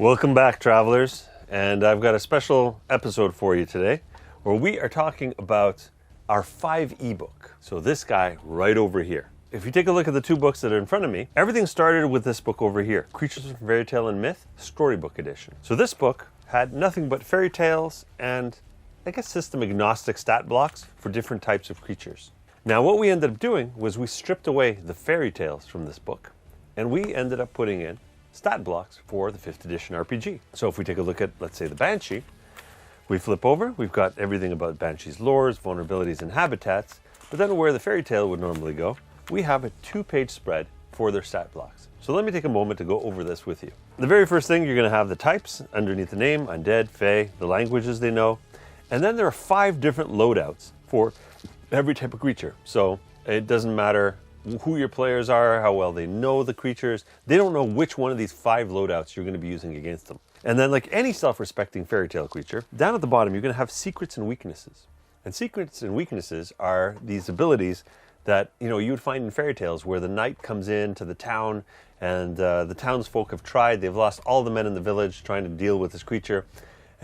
Welcome back, travelers, and I've got a special episode for you today where we are talking about our 5 ebook. So this guy right over here. If you take a look at the 2 books that are in front of me, everything started with this book over here, Creatures from Fairy Tale and Myth, Storybook Edition. So this book had nothing but fairy tales and, I guess, system agnostic stat blocks for different types of creatures. Now what we ended up doing was we stripped away the fairy tales from this book, and we ended up putting in stat blocks for the 5th edition RPG. So if we take a look at, let's say, the Banshee, we flip over, we've got everything about Banshee's lores, vulnerabilities, and habitats, but then where the fairy tale would normally go, we have a 2-page spread for their stat blocks. So let me take a moment to go over this with you. The very first thing, you're going to have the types underneath the name, undead, fae, the languages they know, and then there are 5 different loadouts for every type of creature. So it doesn't matter who your players are, how well they know the creatures. They don't know which one of these 5 loadouts you're going to be using against them. And then, like any self-respecting fairy tale creature, down at the bottom you're going to have secrets and weaknesses. And secrets and weaknesses are these abilities that you would find in fairy tales where the knight comes into the town and the townsfolk have tried. They've lost all the men in the village trying to deal with this creature.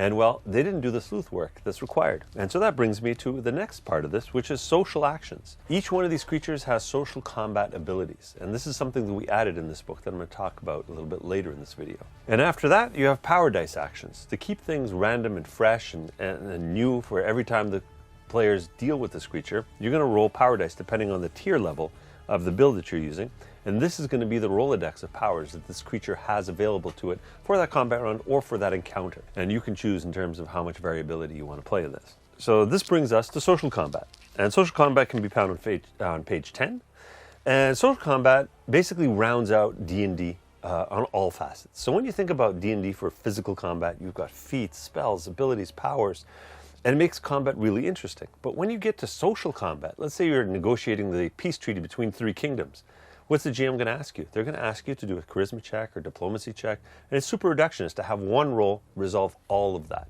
And well, they didn't do the sleuth work that's required. And so that brings me to the next part of this, which is social actions. Each one of these creatures has social combat abilities. And this is something that we added in this book that I'm going to talk about a little bit later in this video. And after that, you have power dice actions to keep things random and fresh and new for every time the players deal with this creature. You're going to roll power dice depending on the tier level of the build that you're using. And this is going to be the Rolodex of powers that this creature has available to it for that combat round or for that encounter. And you can choose in terms of how much variability you want to play in this. So this brings us to social combat. And social combat can be found on page 10. And social combat basically rounds out D&D on all facets. So when you think about D&D for physical combat, you've got feats, spells, abilities, powers, and it makes combat really interesting. But when you get to social combat, let's say you're negotiating the peace treaty between 3 kingdoms, what's the GM going to ask you? They're going to ask you to do a charisma check or diplomacy check, and it's super reductionist to have one roll resolve all of that,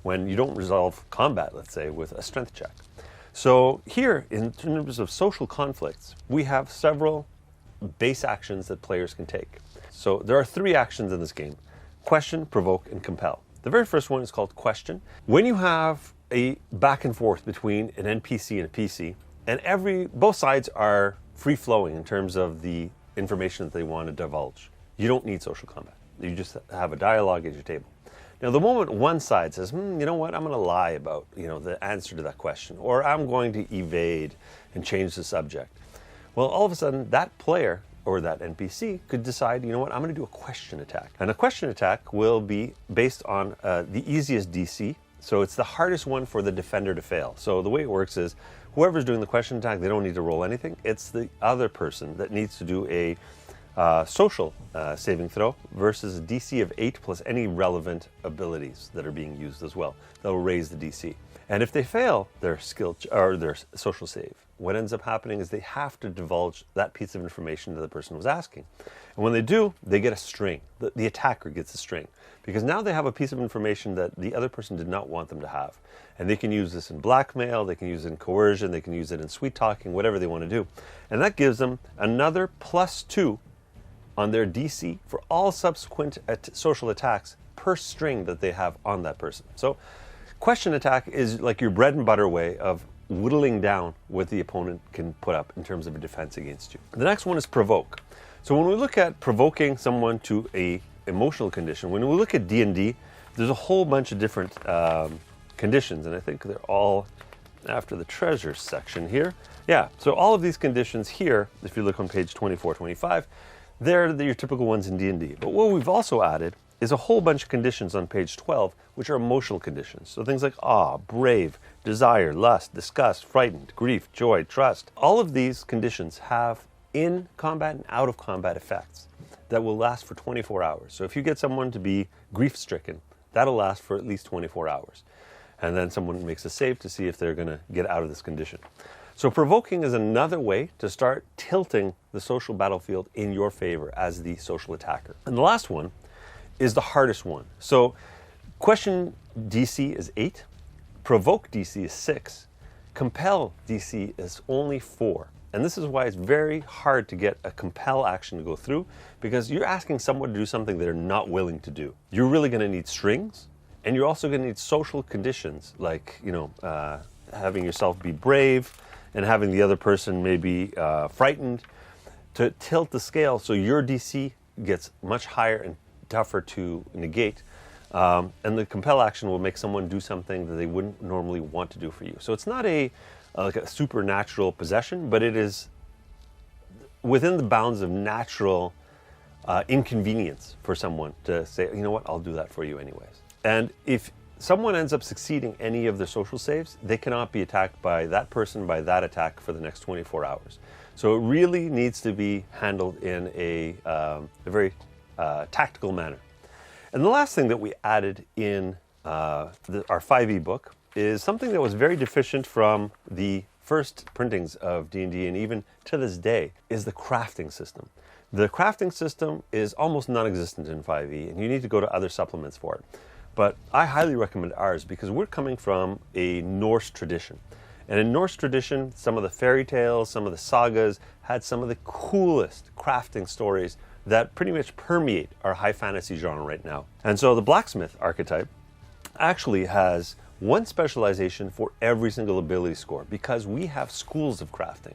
when you don't resolve combat, let's say, with a strength check. So here, in terms of social conflicts, we have several base actions that players can take. So there are 3 actions in this game: question, provoke, and compel. The very first one is called question. When you have a back and forth between an NPC and a PC, and both sides are free-flowing in terms of the information that they want to divulge, you don't need social combat. You just have a dialogue at your table. Now, the moment one side says, you know what, I'm going to lie about the answer to that question, or I'm going to evade and change the subject, well, all of a sudden, that player or that NPC could decide, you know what, I'm going to do a question attack. And a question attack will be based on the easiest DC. So it's the hardest one for the defender to fail. So the way it works is whoever's doing the question attack, they don't need to roll anything. It's the other person that needs to do a social saving throw versus a DC of 8 plus any relevant abilities that are being used as well. That'll raise the DC. And if they fail their their social save, what ends up happening is they have to divulge that piece of information that the person was asking. And when they do, they get a string. The attacker gets a string, because now they have a piece of information that the other person did not want them to have. And they can use this in blackmail, they can use it in coercion, they can use it in sweet talking, whatever they want to do. And that gives them another +2 on their DC for all subsequent social attacks per string that they have on that person. So question attack is like your bread and butter way of whittling down what the opponent can put up in terms of a defense against you. The next one is provoke. So when we look at provoking someone to a emotional condition, when we look at D&D, there's a whole bunch of different conditions, and I think they're all after the treasures section here. Yeah, so all of these conditions here, if you look on page 24, 25, they're your typical ones in D&D. But what we've also added is a whole bunch of conditions on page 12, which are emotional conditions. So things like awe, brave, desire, lust, disgust, frightened, grief, joy, trust. All of these conditions have in combat and out of combat effects that will last for 24 hours. So if you get someone to be grief-stricken, that'll last for at least 24 hours. And then someone makes a save to see if they're going to get out of this condition. So provoking is another way to start tilting the social battlefield in your favor as the social attacker. And the last one is the hardest one. So question DC is 8, provoke DC is 6, compel DC is only 4. And this is why it's very hard to get a compel action to go through, because you're asking someone to do something they're not willing to do. You're really going to need strings, and you're also going to need social conditions, like, having yourself be brave and having the other person maybe frightened, to tilt the scale so your DC gets much higher and tougher to negate. And the compel action will make someone do something that they wouldn't normally want to do for you. So it's not like a supernatural possession, but it is within the bounds of natural inconvenience for someone to say, you know what, I'll do that for you anyways. And if someone ends up succeeding any of their social saves, they cannot be attacked by that person by that attack for the next 24 hours. So it really needs to be handled in a very tactical manner. And the last thing that we added in our 5e book is something that was very deficient from the first printings of D&D, and even to this day, is the crafting system. The crafting system is almost non-existent in 5e, and you need to go to other supplements for it. But I highly recommend ours because we're coming from a Norse tradition. And in Norse tradition, some of the fairy tales, some of the sagas had some of the coolest crafting stories that pretty much permeate our high fantasy genre right now. And so the blacksmith archetype actually has one specialization for every single ability score, because we have schools of crafting.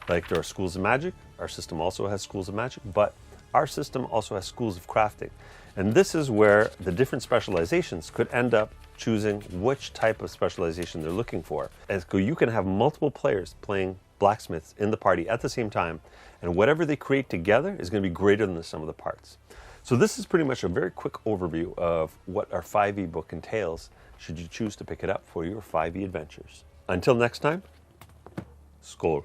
Like there are schools of magic, our system also has schools of magic, but our system also has schools of crafting. And this is where the different specializations could end up choosing which type of specialization they're looking for. And so you can have multiple players playing blacksmiths in the party at the same time, and whatever they create together is going to be greater than the sum of the parts. So this is pretty much a very quick overview of what our 5e book entails, should you choose to pick it up for your 5e adventures. Until next time, skål.